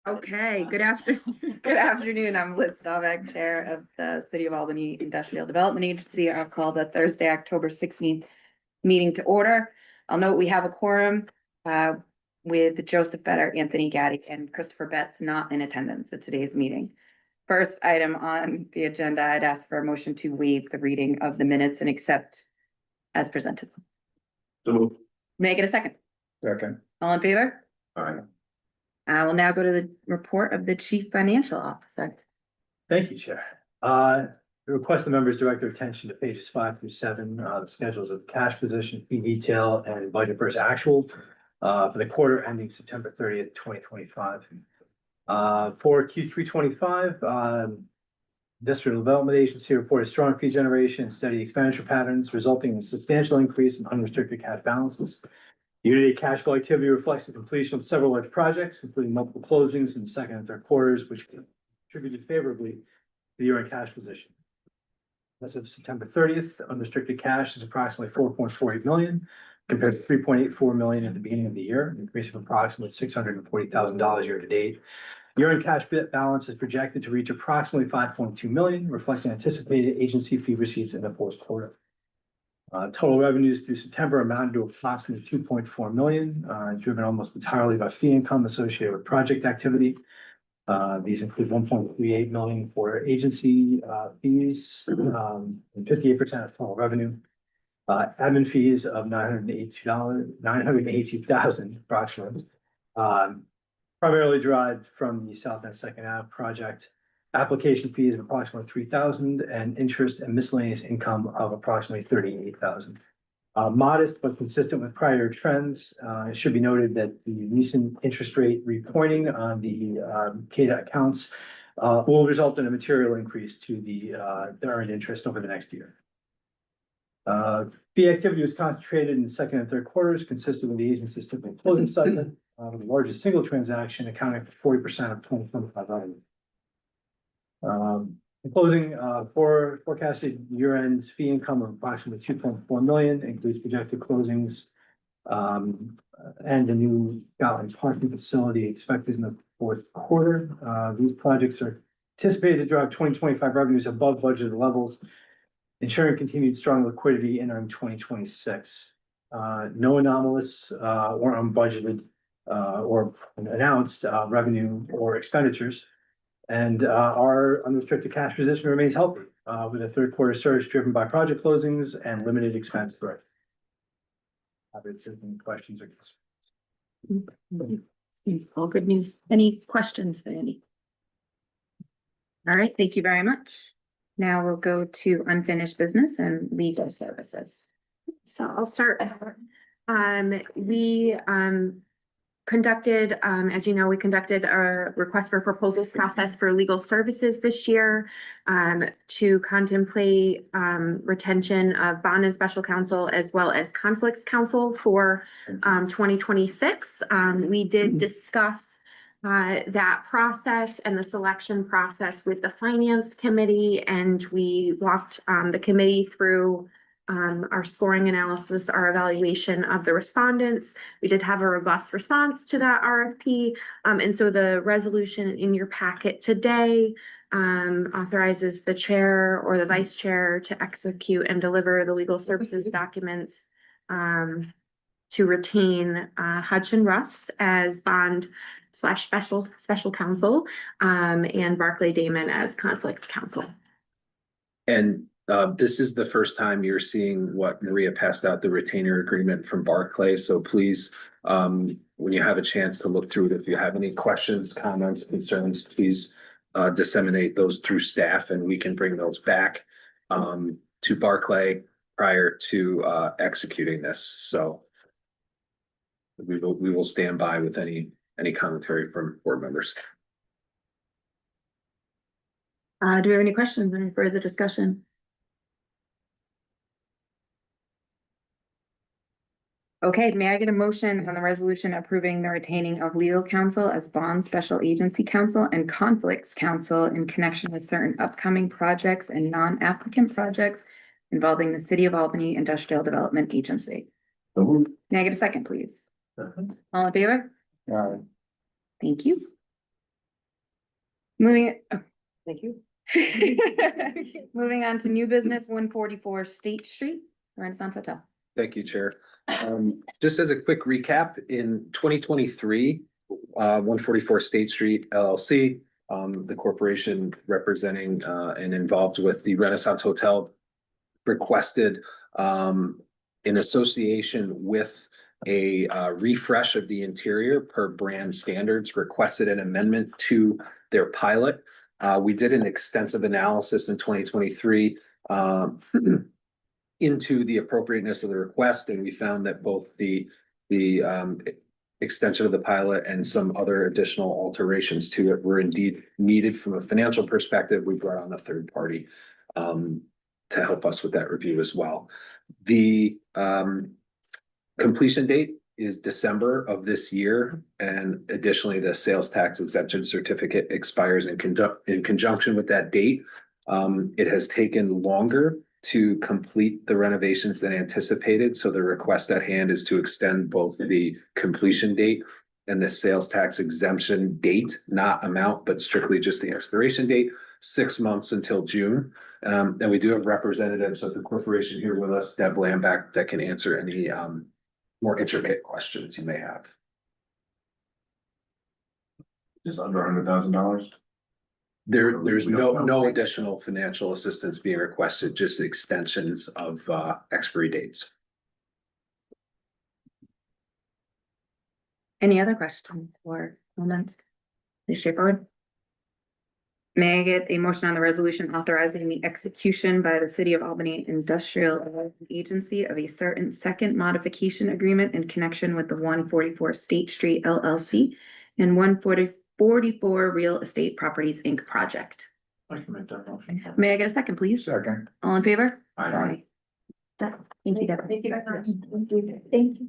Okay, good afternoon. Good afternoon. I'm Liz Staubach, Chair of the City of Albany Industrial Development Agency. I'll call the Thursday, October 16th meeting to order. I'll note we have a quorum with Joseph Better, Anthony Gaddy, and Christopher Betts not in attendance at today's meeting. First item on the agenda, I'd ask for a motion to waive the reading of the minutes and accept as presented. So, Make it a second. second. All in favor? All right. I will now go to the report of the Chief Financial Officer. Thank you, Chair. Request the members direct their attention to pages 5 through 7, the schedules of cash position, fee detail, and budget versus actual for the quarter ending September 30th, 2025. For Q3 25, Industrial Development Agency reported strong fee generation and steady expenditure patterns, resulting in a substantial increase in unrestricted cash balances. Year-to-date cash flow activity reflects the completion of several large projects, including multiple closings in the second and third quarters, which contributed favorably to the year-end cash position. As of September 30th, unrestricted cash is approximately $4.48 million, compared to $3.84 million at the beginning of the year, an increase of approximately $640,000 year-to-date. Year-end cash balance is projected to reach approximately $5.2 million, reflecting anticipated agency fee receipts in the fourth quarter. Total revenues through September amounted to approximately $2.4 million, driven almost entirely by fee income associated with project activity. These include $1.38 million for agency fees, and 58% of total revenue. Admin fees of $982,000 approximately, primarily derived from the South End Second Ave project. Application fees of approximately $3,000 and interest and miscellaneous income of approximately $38,000. Modest but consistent with prior trends. It should be noted that the recent interest rate repointing on the CADA accounts will result in a material increase to the earned interest over the next year. Fee activity was concentrated in the second and third quarters, consistent with the agency's typical closing cycle, with the largest single transaction accounting for 40% of 2025 revenue. In closing, for forecasted year-end fee income of approximately $2.4 million includes projected closings and a new Scotland parking facility expected in the fourth quarter. These projects are anticipated to drive 2025 revenues above budgeted levels, ensuring continued strong liquidity entering 2026. No anomalous or unbudgeted or announced revenue or expenditures. And our unrestricted cash position remains healthy, with a third quarter surge driven by project closings and limited expense growth. Have any questions or concerns? Seems all good news. Any questions, Andy? All right, thank you very much. Now we'll go to unfinished business and legal services. So I'll start. We conducted, as you know, we conducted a request for proposals process for legal services this year to contemplate retention of bond and special counsel as well as conflicts counsel for 2026. We did discuss that process and the selection process with the finance committee, and we walked the committee through our scoring analysis, our evaluation of the respondents. We did have a robust response to that RFP. And so the resolution in your packet today authorizes the chair or the vice chair to execute and deliver the legal services documents to retain Hudson Russ as bond / special counsel and Barclay Damon as conflicts counsel. And this is the first time you're seeing what Maria passed out, the retainer agreement from Barclay. So please, when you have a chance to look through it, if you have any questions, comments, concerns, please disseminate those through staff and we can bring those back to Barclay prior to executing this. So we will stand by with any commentary from board members. Do we have any questions, any further discussion? Okay, may I get a motion on the resolution approving the retaining of legal counsel as bond special agency counsel and conflicts counsel in connection with certain upcoming projects and non-applicant projects involving the City of Albany Industrial Development Agency? May I get a second, please? All in favor? All right. Thank you. Moving, oh, thank you. Moving on to new business, 144 State Street, Renaissance Hotel. Thank you, Chair. Just as a quick recap, in 2023, 144 State Street LLC, the corporation representing and involved with the Renaissance Hotel requested in association with a refresh of the interior per brand standards, requested an amendment to their pilot. We did an extensive analysis in 2023 into the appropriateness of the request, and we found that both the extension of the pilot and some other additional alterations to it were indeed needed. From a financial perspective, we brought on a third party to help us with that review as well. The completion date is December of this year, and additionally, the sales tax exemption certificate expires in conjunction with that date. It has taken longer to complete the renovations than anticipated, so the request at hand is to extend both the completion date and the sales tax exemption date, not amount, but strictly just the expiration date, 6 months until June. And we do have representatives of the corporation here with us, Deb Lambach, that can answer any more intricate questions you may have. Just under $100,000. There's no additional financial assistance being requested, just extensions of expiry dates. Any other questions or comments? Pretty straightforward. May I get a motion on the resolution authorizing the execution by the City of Albany Industrial Development Agency of a certain second modification agreement in connection with the 144 State Street LLC and 144 Real Estate Properties Inc. project? I can make that motion. May I get a second, please? Second. All in favor? Aye. Thank you, Deborah. Thank you very much. Thank you.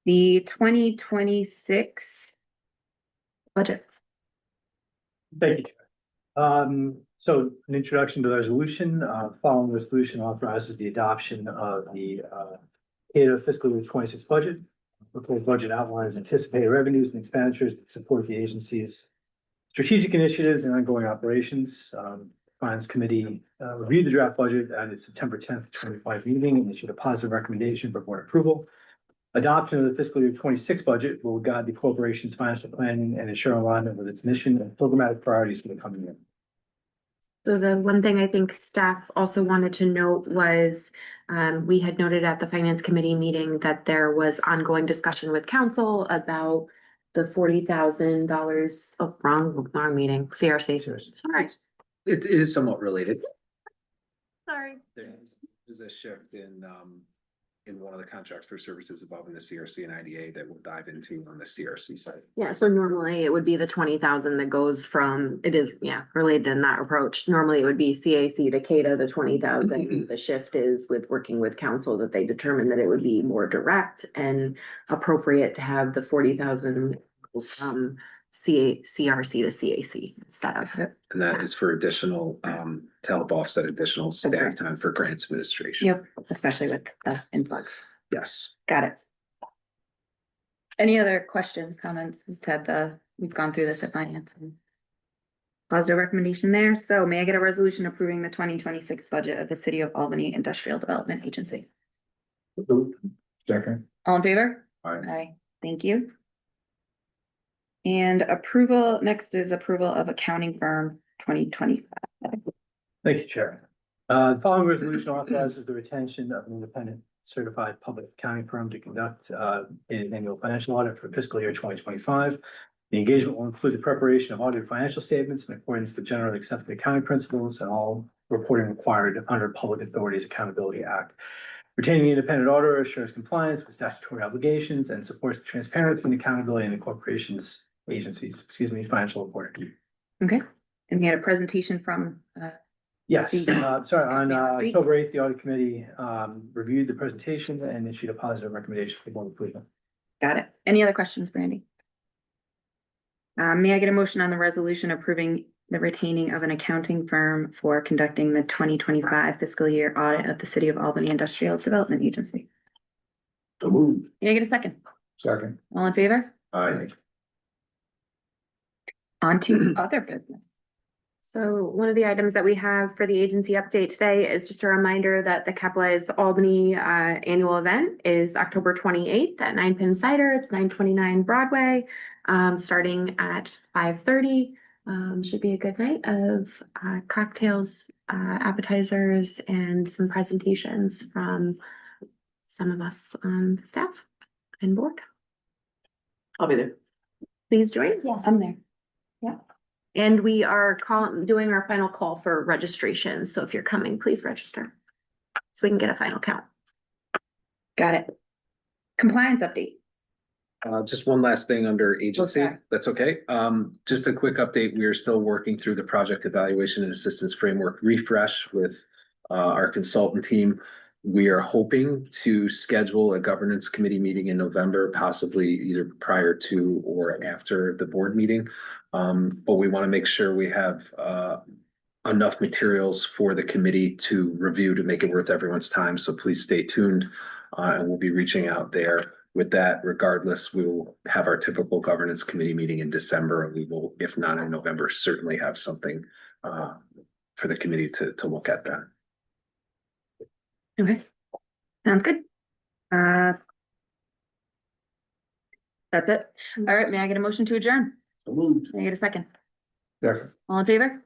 The 2026 budget. Thank you. So an introduction to the resolution, following resolution authorizes the adoption of the CADA fiscal year 26 budget. Proposed budget outlines anticipated revenues and expenditures that support the agency's strategic initiatives and ongoing operations. Finance Committee reviewed the draft budget at its September 10th, 2025 meeting and issued a positive recommendation for board approval. Adoption of the fiscal year 26 budget will guide the corporation's financial planning and ensure alignment with its mission and programmatic priorities for the coming year. So the one thing I think staff also wanted to note was, we had noted at the finance committee meeting that there was ongoing discussion with council about the $40,000, oh, wrong meeting, CRC. Seriously. Sorry, It is somewhat related. sorry. There is a shift in one of the contracts for services involving the CRC and IDA that we'll dive into on the CRC side. Yeah, so normally it would be the 20,000 that goes from, it is, yeah, related in that approach. Normally it would be CAC to CADA, the 20,000. The shift is with working with council that they determined that it would be more direct and appropriate to have the 40,000 from CRC to CAC instead of. And that is for additional, to help offset additional staff time for grants administration. Yep, especially with the influx. Yes. Got it. Any other questions, comments? We've gone through this at finance. And positive recommendation there. So may I get a resolution approving the 2026 budget of the City of Albany Industrial Development Agency? Second. All in favor? Aye. Aye, thank you. And approval, next is approval of accounting firm 2025. Thank you, Chair. Following resolution authorizes the retention of an independent certified public accounting firm to conduct an annual financial audit for fiscal year 2025. The engagement will include the preparation of audited financial statements in accordance with generally accepted accounting principles and all reporting required under Public Authorities Accountability Act. Retaining the independent auditor assures compliance with statutory obligations and supports the transparency and accountability in the corporation's financial reporting. Okay, and we had a presentation from, Yes, sorry, on Last week. October 8th, the audit committee reviewed the presentation and issued a positive recommendation for board approval. got it. Any other questions, Brandy? May I get a motion on the resolution approving the retaining of an accounting firm for conducting the 2025 fiscal year audit of the City of Albany Industrial Development Agency? So moved. May I get a second? Second. All in favor? Aye. On to other business. So one of the items that we have for the agency update today is just a reminder that the Capitalize Albany annual event is October 28th at 9 Pin Cider. It's 929 Broadway, starting at 5:30. Should be a good night of cocktails, appetizers, and some presentations from some of us on the staff and board. I'll be there. Please join. Yes, I'm there. And we are doing our final call for registration. So if you're coming, please register. So we can get a final count. Got it. Compliance update. Just one last thing under agency, Okay. that's okay. Just a quick update. We are still working through the project evaluation and assistance framework refresh with our consultant team. We are hoping to schedule a governance committee meeting in November, possibly either prior to or after the board meeting. But we want to make sure we have enough materials for the committee to review to make it worth everyone's time. So please stay tuned, and we'll be reaching out there. With that, regardless, we will have our typical governance committee meeting in December, and we will, if not in November, certainly have something for the committee to look at then. Okay. Sounds good. That's it. All right, may I get a motion to adjourn? So moved. May I get a second? Second. All in favor?